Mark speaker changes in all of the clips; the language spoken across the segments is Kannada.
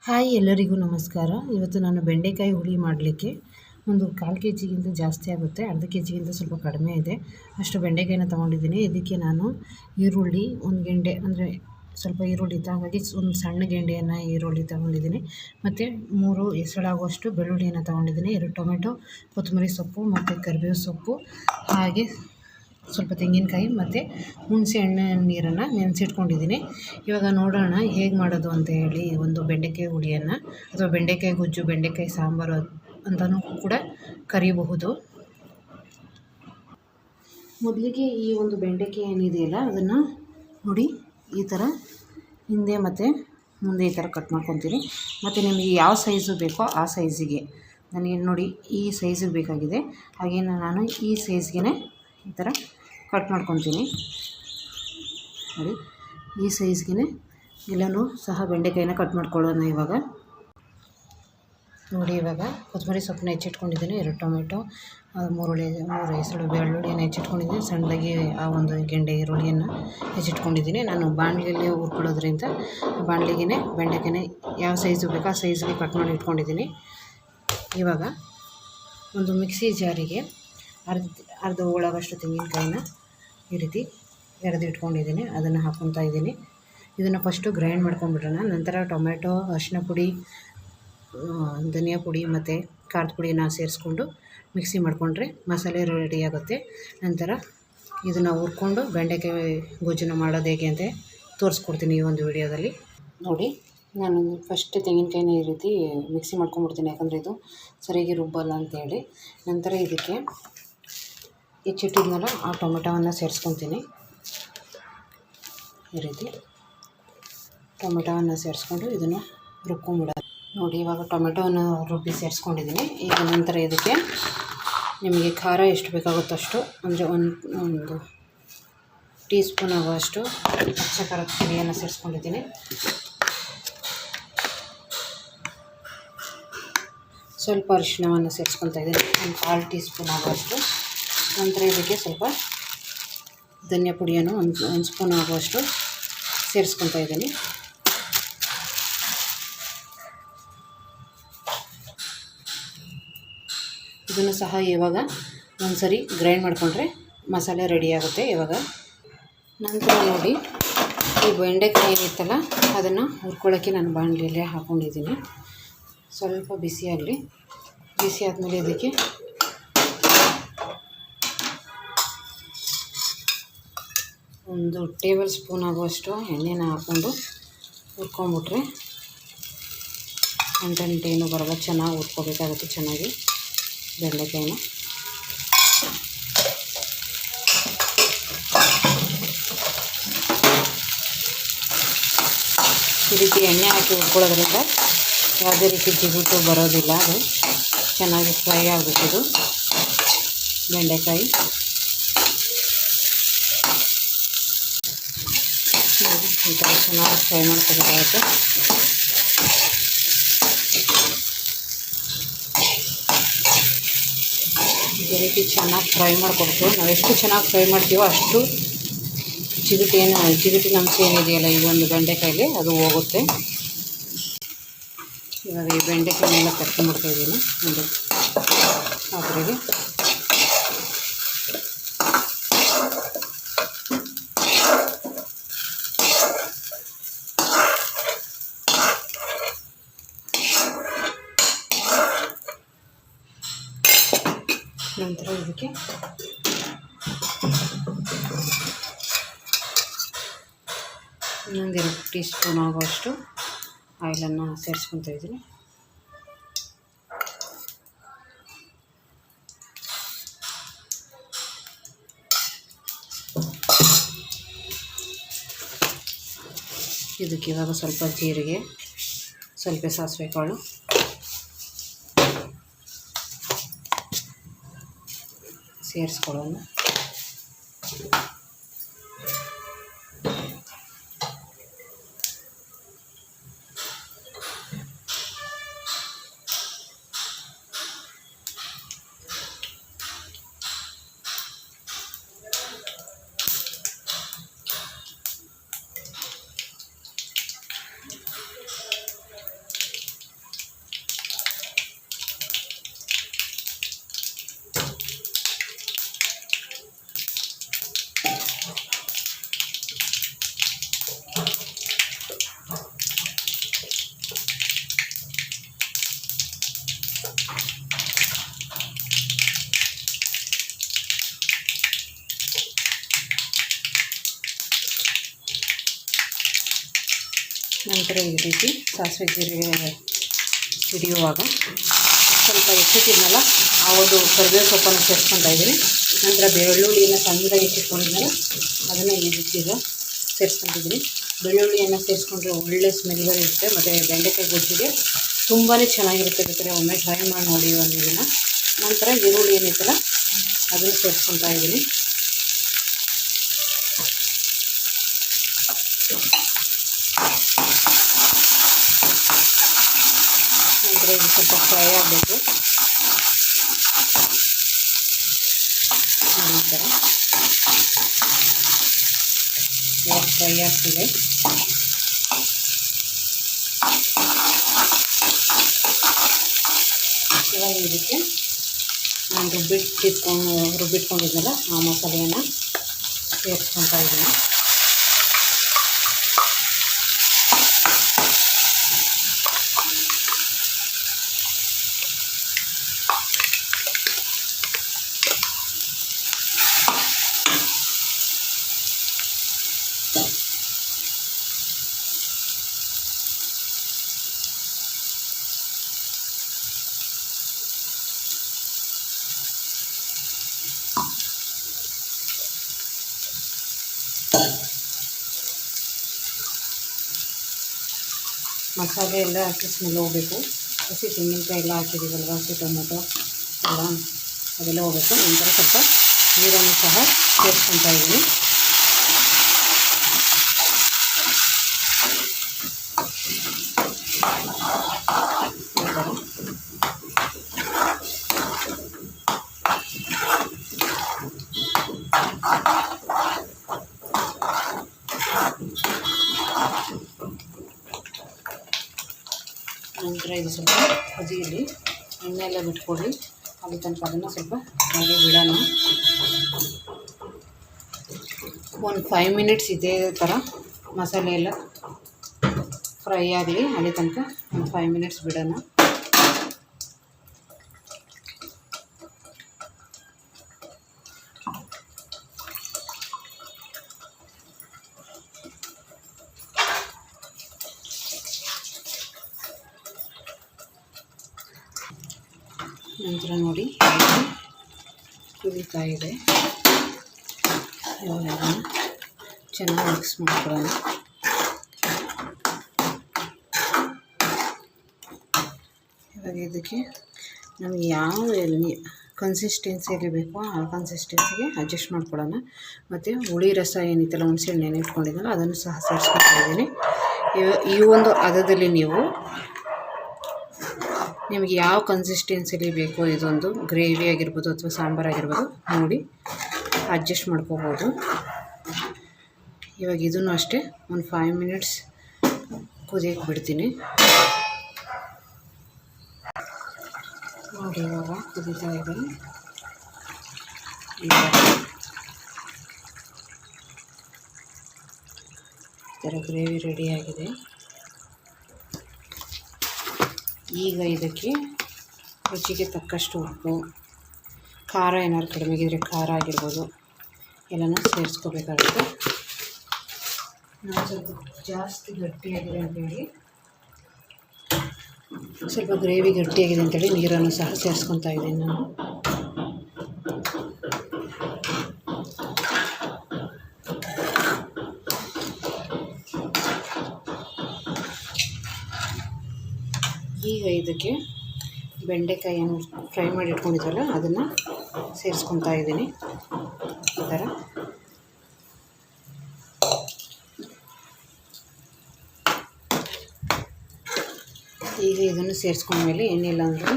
Speaker 1: ಹಾಯ್ ಎಲ್ಲರಿಗೂ ನಮಸ್ಕಾರ. ಇವತ್ತು ನಾನು ಬೆಂಡೆಕಾಯಿ ಹುಳಿ ಮಾಡಲಿಕ್ಕೆ ಒಂದು 1/4 ಕೆ ಜಿಗಿಂತ ಜಾಸ್ತಿ ಆಗುತ್ತೆ, ಅರ್ಧ ಕೆ ಜಿಗಿಂತ ಸ್ವಲ್ಪ ಕಡಿಮೆ ಇದೆ ಅಷ್ಟು ಬೆಂಡೆಕಾಯಿನ ತೊಗೊಂಡಿದ್ದೀನಿ. ಇದಕ್ಕೆ ನಾನು ಈರುಳ್ಳಿ ಒಂದು ಗೆಂಡೆ ಅಂದರೆ ಸ್ವಲ್ಪ ಈರುಳ್ಳಿ ಇತ್ತು, ಹಾಗಾಗಿ ಒಂದು ಸಣ್ಣ ಗೆಂಡೆಯನ್ನು ಈರುಳ್ಳಿ ತೊಗೊಂಡಿದ್ದೀನಿ. ಮತ್ತು 3 ಎಸಳಾಗುವಷ್ಟು ಬೆಳ್ಳುಳ್ಳಿಯನ್ನು ತೊಗೊಂಡಿದ್ದೀನಿ, 2 ಟೊಮೆಟೊ, ಕೊತ್ತಂಬರಿ ಸೊಪ್ಪು ಮತ್ತು ಕರಿಬೇವು ಸೊಪ್ಪು, ಹಾಗೆ ಸ್ವಲ್ಪ ತೆಂಗಿನಕಾಯಿ ಮತ್ತು ಹುಣಸೆ ಹಣ್ಣು ನೀರನ್ನು ನೆನೆಸಿಟ್ಕೊಂಡಿದ್ದೀನಿ. ಇವಾಗ ನೋಡೋಣ ಹೇಗೆ ಮಾಡೋದು ಅಂತ ಹೇಳಿ. ಒಂದು ಬೆಂಡೆಕಾಯಿ ಹುಳಿಯನ್ನು ಅಥವಾ ಬೆಂಡೆಕಾಯಿ ಗೊಜ್ಜು, ಬೆಂಡೆಕಾಯಿ ಸಾಂಬಾರು ಅಂತಲೂ ಕೂಡ ಕರಿಬಹುದು. ಮೊದಲಿಗೆ ಈ ಒಂದು ಬೆಂಡೆಕಾಯಿ ಏನಿದೆಯಲ್ಲ ಅದನ್ನು ನೋಡಿ ಈ ಥರ ಹಿಂದೆ ಮತ್ತು ಮುಂದೆ ಈ ಥರ ಕಟ್ ಮಾಡ್ಕೊತೀನಿ. ಮತ್ತು ನಿಮಗೆ ಯಾವ ಸೈಜು ಬೇಕೋ ಆ ಸೈಜಿಗೆ, ನನಗೆ ನೋಡಿ ಈ ಸೈಜಿಗೆ ಬೇಕಾಗಿದೆ, ಹಾಗೆ ನಾನು ಈ ಸೈಜ್ಗೆ ಈ ಥರ ಕಟ್ ಮಾಡ್ಕೊತೀನಿ. ನೋಡಿ ಈ ಸೈಜ್ಗೆ ಎಲ್ಲನೂ ಸಹ ಬೆಂಡೆಕಾಯಿನ ಕಟ್ ಮಾಡ್ಕೊಳ್ಳೋಣ. ಇವಾಗ ನೋಡಿ, ಇವಾಗ ಕೊತ್ತಂಬರಿ ಸೊಪ್ಪನ್ನ ಹೆಚ್ಚಿಟ್ಕೊಂಡಿದ್ದೀನಿ, 2 ಟೊಮೆಟೊ, 3 ಹೆಸರು ಬೆಳ್ಳುಳ್ಳಿಯನ್ನು ಹೆಚ್ಚಿಟ್ಕೊಂಡಿದ್ದೀನಿ, ಸಣ್ಣದಾಗಿ ಆ ಒಂದು ಗೆಂಡೆ ಈರುಳ್ಳಿಯನ್ನು ಹೆಚ್ಚಿಟ್ಕೊಂಡಿದ್ದೀನಿ. ನಾನು ಬಾಣಲೆಯಲ್ಲಿ ಹುರ್ಕೊಳ್ಳೋದ್ರಿಂದ ಬಾಣಲೆಗೆ ಬೆಂಡೆಕಾಯಿನ ಯಾವ ಸೈಜು ಬೇಕೋ ಆ ಸೈಜ್ಗೆ ಕಟ್ ಮಾಡಿ ಇಟ್ಕೊಂಡಿದ್ದೀನಿ. ಇವಾಗ ಒಂದು ಮಿಕ್ಸಿ ಜಾರಿಗೆ ಅರ್ಧ ಹೋಳಾಗಷ್ಟು ತೆಂಗಿನಕಾಯಿನ ಈ ರೀತಿ ಎರೆದು ಇಟ್ಕೊಂಡಿದ್ದೀನಿ, ಅದನ್ನು ಹಾಕ್ಕೊತಾ ಇದ್ದೀನಿ. ಇದನ್ನು ಫಸ್ಟು ಗ್ರೈಂಡ್ ಮಾಡ್ಕೊಂಡ್ಬಿಡೋಣ. ನಂತರ ಟೊಮೆಟೊ, ಅರಿಶಿನ ಪುಡಿ, ಧನಿಯಾ ಪುಡಿ ಮತ್ತು ಖಾರದ ಪುಡಿನ ಸೇರಿಸ್ಕೊಂಡು ಮಿಕ್ಸಿ ಮಾಡಿಕೊಂಡ್ರೆ ಮಸಾಲೆ ರೆಡಿ ಆಗುತ್ತೆ. ನಂತರ ಇದನ್ನು ಹುರ್ಕೊಂಡು ಬೆಂಡೆಕಾಯಿ ಗೊಜ್ಜನ್ನು ಮಾಡೋದು ಹೇಗೆ ಅಂತ ತೋರಿಸ್ಕೊಡ್ತೀನಿ ಈ ಒಂದು ವಿಡಿಯೋದಲ್ಲಿ. ನೋಡಿ, ನಾನು ಫಸ್ಟ್ ತೆಂಗಿನಕಾಯಿನ ಈ ರೀತಿ ಮಿಕ್ಸಿ ಮಾಡ್ಕೊಂಡ್ಬಿಡ್ತೀನಿ, ಯಾಕಂದರೆ ಇದು ಸರಿಯಾಗಿ ರುಬ್ಬಲ್ಲ ಅಂತೇಳಿ. ನಂತರ ಇದಕ್ಕೆ ಹೆಚ್ಚಿಟ್ಟಿದ್ಮೇಲೆ ಆ ಟೊಮೆಟೊವನ್ನು ಸೇರಿಸ್ಕೊತೀನಿ. ಈ ರೀತಿ ಟೊಮೆಟೊವನ್ನು ಸೇರಿಸ್ಕೊಂಡು ಇದನ್ನು ರುಬ್ಕೊಂಡ್ಬಿಡೋದು. ನೋಡಿ, ಇವಾಗ ಟೊಮೆಟೊವನ್ನು ರುಬ್ಬಿ ಸೇರಿಸ್ಕೊಂಡಿದ್ದೀನಿ. ಈಗ ನಂತರ ಇದಕ್ಕೆ ನಿಮಗೆ ಖಾರ ಎಷ್ಟು ಬೇಕಾಗುತ್ತೋ ಅಷ್ಟು, ಅಂದರೆ ಒಂದು ಟೀ ಸ್ಪೂನ್ ಆಗುವಷ್ಟು ಅಚ್ಚ ಖಾರದ ಪುಡಿಯನ್ನು ಸೇರಿಸ್ಕೊಂಡಿದ್ದೀನಿ. ಸ್ವಲ್ಪ ಅರಿಶಿಣವನ್ನು ಸೇರಿಸ್ಕೊತಾ ಇದ್ದೀನಿ, ಒಂದು 1/4 ಟೀ ಸ್ಪೂನ್ ಆಗುವಷ್ಟು. ನಂತರ ಇದಕ್ಕೆ ಸ್ವಲ್ಪ ಧನಿಯಾ ಪುಡಿಯನ್ನು ಒಂದು ಸ್ಪೂನ್ ಆಗುವಷ್ಟು ಸೇರಿಸ್ಕೊತಾ ಇದ್ದೀನಿ. ಇದನ್ನು ಸಹ ಇವಾಗ ಒಂದು ಸರಿ ಗ್ರೈಂಡ್ ಮಾಡಿಕೊಂಡ್ರೆ ಮಸಾಲೆ ರೆಡಿಯಾಗುತ್ತೆ. ಇವಾಗ ನಂತರ ನೋಡಿ, ಈ ಬೆಂಡೆಕಾಯಿ ಏನಿತ್ತಲ್ಲ ಅದನ್ನು ಹುರ್ಕೊಳ್ಳೋಕ್ಕೆ ನಾನು ಬಾಣಲೆಯಲ್ಲೇ ಹಾಕ್ಕೊಂಡಿದ್ದೀನಿ. ಸ್ವಲ್ಪ ಬಿಸಿ ಆಗಲಿ. ಬಿಸಿ ಆದಮೇಲೆ ಇದಕ್ಕೆ ಒಂದು ಟೇಬಲ್ ಸ್ಪೂನ್ ಆಗುವಷ್ಟು ಎಣ್ಣೆನ ಹಾಕ್ಕೊಂಡು ಹುರ್ಕೊಂಬಿಟ್ರೆ ಅಂಟೇನು ಬರಲ್ಲ. ಚೆನ್ನಾಗಿ ಹುರ್ಕೋಬೇಕಾಗುತ್ತೆ, ಚೆನ್ನಾಗಿ ಬೆಂಡೆಕಾಯಿನ. ಈ ರೀತಿ ಎಣ್ಣೆ ಹಾಕಿ ಹುರ್ಕೊಳ್ಳೋದ್ರಿಂದ ಯಾವುದೇ ರೀತಿ ಜಿಗುಟು ಬರೋದಿಲ್ಲ, ಅದು ಚೆನ್ನಾಗಿ ಫ್ರೈ ಆಗಬೇಕಿದು ಬೆಂಡೆಕಾಯಿ. ಈ ಥರ ಚೆನ್ನಾಗಿ ಫ್ರೈ ಮಾಡ್ಕೋಬೇಕಾಗುತ್ತೆ. ಈ ರೀತಿ ಚೆನ್ನಾಗಿ ಫ್ರೈ ಮಾಡ್ಕೊಬೇಕು. ನಾವು ಎಷ್ಟು ಚೆನ್ನಾಗಿ ಫ್ರೈ ಮಾಡ್ತೀವೋ ಅಷ್ಟು ಜಿಗುಟಿನ ಅಂಶ ಏನಿದೆಯಲ್ಲ ಈ ಒಂದು ಬೆಂಡೆಕಾಯಲ್ಲಿ ಅದು ಹೋಗುತ್ತೆ. ಇವಾಗ ಈ ಬೆಂಡೆಕಾಯಿನೆಲ್ಲ ಕಟ್ಕೊಂಡ್ಬಿಡ್ತಾಯಿದ್ದೀನಿ ಒಂದು ಪಾತ್ರೆಗೆ. ನಂತರ ಇದಕ್ಕೆ ಇನ್ನೊಂದು 2 ಟೀ ಸ್ಪೂನ್ ಆಗುವಷ್ಟು ಆಯಿಲನ್ನು ಸೇರಿಸ್ಕೊತಾ ಇದ್ದೀನಿ. ಇದಕ್ಕೆ ಇವಾಗ ಸ್ವಲ್ಪ ಜೀರಿಗೆ, ಸ್ವಲ್ಪ ಸಾಸಿವೆ ಕಾಳು ಸೇರಿಸ್ಕೊಳ್ಳೋಣ. ನಂತರ ಈ ರೀತಿ ಸಾಸಿವೆ ಜೀರಿಗೆ ಸಿಡಿಯುವಾಗ ಸ್ವಲ್ಪ ಎತ್ತಿಟ್ಟಿದ್ನಲ್ಲ ಆವದು ಕರಿಬೇವು ಸೊಪ್ಪನ್ನು ಸೇರಿಸ್ಕೊತಾ ಇದ್ದೀನಿ. ನಂತರ ಬೆಳ್ಳುಳ್ಳಿಯನ್ನು ಸಣ್ಣದಾಗಿ ಹೆಚ್ಚಿಟ್ಕೊಂಡಿದ್ನಲ್ಲ ಅದನ್ನು ಈ ರೀತಿ ಸೇರಿಸ್ಕೊಂಡಿದ್ದೀನಿ. ಬೆಳ್ಳುಳ್ಳಿಯನ್ನು ಸೇರಿಸ್ಕೊಂಡ್ರೆ ಒಳ್ಳೆ ಸ್ಮೆಲ್ ಇರುತ್ತೆ ಮತ್ತು ಬೆಂಡೆಕಾಯಿ ಗೊಜ್ಜಿಗೆ ತುಂಬಾ ಚೆನ್ನಾಗಿರುತ್ತೆ. ಬೇಕಾದ್ರೆ ಒಮ್ಮೆ ಟ್ರೈ ಮಾಡಿ ನೋಡಿ ಒಂದು ಇದನ್ನು. ನಂತರ ಈರುಳ್ಳಿ ಏನಿತ್ತಲ್ಲ ಅದನ್ನು ಸೇರಿಸ್ಕೊತಾ ಇದ್ದೀನಿ. ನಂತರ ಇದು ಸ್ವಲ್ಪ ಫ್ರೈ ಆಗಬೇಕು. ಈ ಥರ ಫ್ರೈ ಆಗ್ತಿದೆ. ಇವಾಗ ಇದಕ್ಕೆ ನಾನು ರುಬ್ಬಿಟ್ಕೊಂಡಿದ್ದೆನಲ್ಲ ಆ ಮಸಾಲೆಯನ್ನು ಸೇರಿಸ್ಕೊತಾ ಇದ್ದೀನಿ. ಮಸಾಲೆ ಎಲ್ಲ ಹಾಕಿ ಸ್ಮೆಲ್ ಹೋಗಬೇಕು. ಹಸಿ ತೆಂಗಿನಕಾಯಿ ಎಲ್ಲ ಹಾಕಿದ್ದೀವಲ್ವ, ಹಸಿ ಟೊಮೊಟೊ ಎಲ್ಲ ಅದೆಲ್ಲ ಹೋಗಬೇಕು. ನಂತರ ಸ್ವಲ್ಪ ನೀರನ್ನು ಸಹ ಸೇರಿಸ್ಕೊತಾ ಇದ್ದೀನಿ. ನಂತರ ಇದು ಸ್ವಲ್ಪ ಕುದಿಯಲಿ, ಎಣ್ಣೆ ಎಲ್ಲ ಬಿಟ್ಕೊಳ್ಳಿ. ಅಲ್ಲಿ ತನಕ ಅದನ್ನು ಸ್ವಲ್ಪ ಹಾಗೆ ಬಿಡೋಣ. ಒಂದು 5 ಮಿನಿಟ್ಸ್ ಇದೇ ಥರ ಮಸಾಲೆ ಎಲ್ಲ ಫ್ರೈ ಆಗಲಿ. ಅಲ್ಲಿ ತನಕ ಒಂದು 5 ಮಿನಿಟ್ಸ್ ಬಿಡೋಣ. ನಂತರ ನೋಡಿ ಕುದೀತಾ ಇದೆ. ಇವಾಗ ಚೆನ್ನಾಗಿ ಮಿಕ್ಸ್ ಮಾಡ್ಕೊಳ್ಳೋಣ. ಇವಾಗ ಇದಕ್ಕೆ ನಮಗೆ ಯಾವ ಕನ್ಸಿಸ್ಟೆನ್ಸಿಯಲ್ಲಿ ಬೇಕೋ ಆ ಕನ್ಸಿಸ್ಟೆನ್ಸಿಗೆ ಅಡ್ಜಸ್ಟ್ ಮಾಡ್ಕೊಳ್ಳೋಣ. ಮತ್ತು ಹುಳಿ ರಸ ಏನಿತ್ತಲ್ಲ, ಹುಣಸೆಹಣ್ಣು ನೆನೆಟ್ಕೊಂಡಿದ್ದಲ್ಲ ಅದನ್ನು ಸಹ ಸೇರಿಸ್ಕೊತಾ ಇದ್ದೀನಿ. ಈ ಒಂದು ಹದದಲ್ಲಿ ನಿಮಗೆ ಯಾವ ಕನ್ಸಿಸ್ಟೆನ್ಸಿಲಿ ಬೇಕೋ, ಇದೊಂದು ಗ್ರೇವಿ ಆಗಿರ್ಬೋದು ಅಥವಾ ಸಾಂಬಾರು ಆಗಿರ್ಬೋದು ನೋಡಿ ಅಡ್ಜಸ್ಟ್ ಮಾಡ್ಕೋಬೋದು. ಇವಾಗ ಇದನ್ನು ಅಷ್ಟೇ ಒಂದು 5 ಮಿನಿಟ್ಸ್ ಕುದಿಯೋಕ್ಕೆ ಬಿಡ್ತೀನಿ. ನೋಡಿ ಇವಾಗ ಕುದೀತಾ ಇದೆ. ಈ ಥರ ಗ್ರೇವಿ ರೆಡಿಯಾಗಿದೆ. ಈಗ ಇದಕ್ಕೆ ರುಚಿಗೆ ತಕ್ಕಷ್ಟು ಉಪ್ಪು, ಖಾರ ಏನಾದ್ರು ಕಡಿಮೆ ಆಗಿದ್ರೆ ಖಾರ ಆಗಿರ್ಬೋದು ಎಲ್ಲನೂ ಸೇರಿಸ್ಕೋಬೇಕಾಗುತ್ತೆ. ನಾನು ಸ್ವಲ್ಪ ಜಾಸ್ತಿ ಗಟ್ಟಿಯಾಗಿದೆ ಅಂತೇಳಿ, ಸ್ವಲ್ಪ ಗ್ರೇವಿ ಗಟ್ಟಿಯಾಗಿದೆ ಅಂತೇಳಿ ನೀರನ್ನು ಸಹ ಸೇರಿಸ್ಕೊತಾ ಇದ್ದೀನಿ ನಾನು. ಈಗ ಇದಕ್ಕೆ ಬೆಂಡೆಕಾಯಿಯನ್ನು ಫ್ರೈ ಮಾಡಿ ಇಟ್ಕೊಂಡಿದ್ವಲ್ಲ ಅದನ್ನು ಸೇರಿಸ್ಕೊತಾ ಇದ್ದೀನಿ. ಈ ಥರ ಈಗ ಇದನ್ನು ಸೇರಿಸ್ಕೊಂಡ್ಮೇಲೆ ಏನಿಲ್ಲ ಅಂದರೂ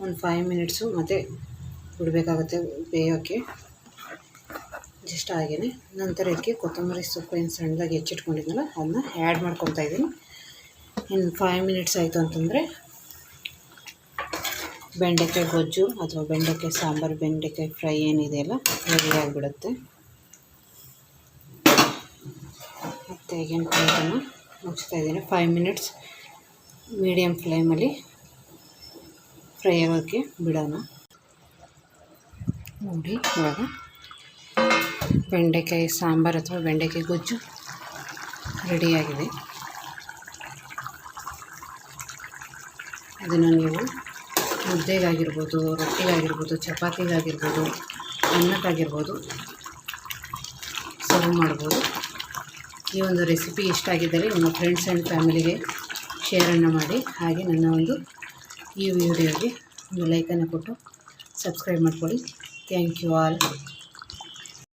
Speaker 1: ಒಂದು 5 ಮಿನಿಟ್ಸು ಮತ್ತು ಬಿಡಬೇಕಾಗುತ್ತೆ ಬೇಯೋಕ್ಕೆ. ಜಸ್ಟ್ ಹಾಗೆಯೇ ನಂತರ ಇದಕ್ಕೆ ಕೊತ್ತಂಬರಿ ಸೊಪ್ಪು ಏನು ಸಣ್ಣದಾಗಿ ಹೆಚ್ಚಿಟ್ಕೊಂಡಿದ್ನಲ್ಲ ಅದನ್ನ ಆ್ಯಡ್ ಮಾಡ್ಕೊತಾ ಇದ್ದೀನಿ. ಇನ್ನು 5 ಮಿನಿಟ್ಸ್ ಆಯಿತು ಅಂತಂದರೆ ಬೆಂಡೆಕಾಯಿ ಗೊಜ್ಜು ಅಥವಾ ಬೆಂಡೆಕಾಯಿ ಸಾಂಬಾರು, ಬೆಂಡೆಕಾಯಿ ಫ್ರೈ ಏನಿದೆಯಲ್ಲ ರೆಡಿ ಆಗಿಬಿಡುತ್ತೆ. ಮತ್ತು ಈಗೇನು ಪ್ಲೇಟನ್ನು ಮುಚ್ತಾ ಇದ್ದೀನಿ. 5 ಮಿನಿಟ್ಸ್ ಮೀಡಿಯಮ್ ಫ್ಲೇಮಲ್ಲಿ ಫ್ರೈ ಆಗೋಕ್ಕೆ ಬಿಡೋಣ. ನೋಡಿ ಇವಾಗ ಬೆಂಡೆಕಾಯಿ ಸಾಂಬಾರು ಅಥವಾ ಬೆಂಡೆಕಾಯಿ ಗೊಜ್ಜು ರೆಡಿಯಾಗಿದೆ. ಇದನ್ನು ನೀವು ಮುದ್ದೆಗಾಗಿರ್ಬೋದು, ರೊಟ್ಟಿಗಾಗಿರ್ಬೋದು, ಚಪಾತಿಗಾಗಿರ್ಬೋದು, ಅನ್ನಕ್ಕಾಗಿರ್ಬೋದು ಸರ್ವ್ ಮಾಡ್ಬೋದು. ಈ ಒಂದು ರೆಸಿಪಿ ಇಷ್ಟ ಆಗಿದ್ದರೆ ನಿಮ್ಮ ಫ್ರೆಂಡ್ಸ್ ಆ್ಯಂಡ್ ಫ್ಯಾಮಿಲಿಗೆ ಶೇರನ್ನು ಮಾಡಿ. ಹಾಗೆ ನನ್ನ ಒಂದು ಈ ವಿಡಿಯೋಗೆ ಒಂದು ಲೈಕನ್ನು ಕೊಟ್ಟು ಸಬ್ಸ್ಕ್ರೈಬ್ ಮಾಡ್ಕೊಳ್ಳಿ. Thank you all.